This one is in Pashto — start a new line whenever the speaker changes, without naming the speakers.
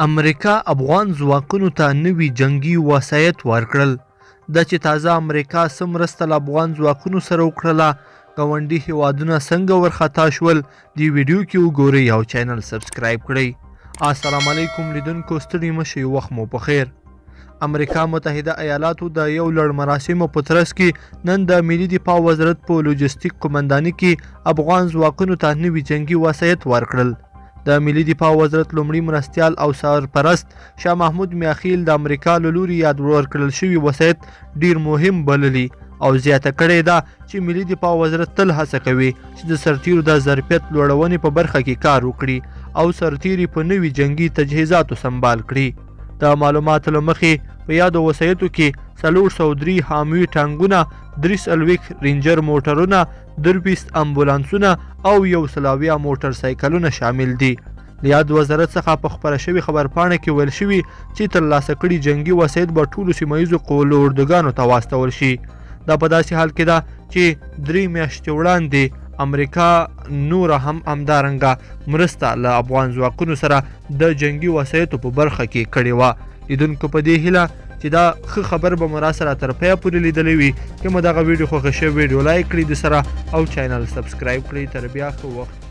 امریکا افغان ځواکونو ته نوي جنگي وسایط ورکړل. د چې تازه امریکا څه مرسته له افغان ځواکونو سره وکړله، ګاونډي هیوادونه څنګه ورخطا شول، دې ویډیو کې وګورئ او چینل سبسکرایب کړئ. السلام علیکم لیدونکو، ستړي مشئ، وخت مو په خیر. امریکا متحده ایالاتو د یو لړ مراسمو په ترڅ کې نن د ملي دفاع وزارت په لوجستیک قومندانۍ کې افغان ځواکونو ته نوي جنگي وسایط ورکړل. د ملي دفاع وزارت لومړي مرستیال او سرپرست شاه محمود میاخیل د امریکا له لوري یاد ورکړل شوي وسایط ډیر مهم بللي او زیاته کړې ده چې ملي دفاع وزارت تل هڅه کوي چې د سرتیرو د ظرفیت لوړونې په برخه کې کار وکړي او سرتیري په نوي جنگي تجهیزاتو سنبال کړي. د معلوماتو له مخې په یادو وسایطو کې 403 حاموي ټانګونه، 43 رینجر موټرونه، 20 امبولانسونه او 100 موټر سایکلونه شامل دي. د یاد وزارت څخه په خپره شوې خبرپاڼه کې ویل شوي چې ترلاسه کړي جنگي وسایط به ټولو سیمه ییزو قوو اردوګانو ته واستول شي. دا په داسې حال کې ده چې 3 میاشتې وړاندې امریکا نور هم همدارنګه مرسته له افغان ځواکونو سره د جنگي وسایطو په برخه کې کړې وه. لیدونکو په دې هیله چې دا ښه خبر به مو راسره تر پایه پورې لیدلی وي. که مو دغه ویډیو خوښه شوې ویډیو لایک کړئ د سره او چینل سبسکرایب کړئ. تر بیا ښه وخت.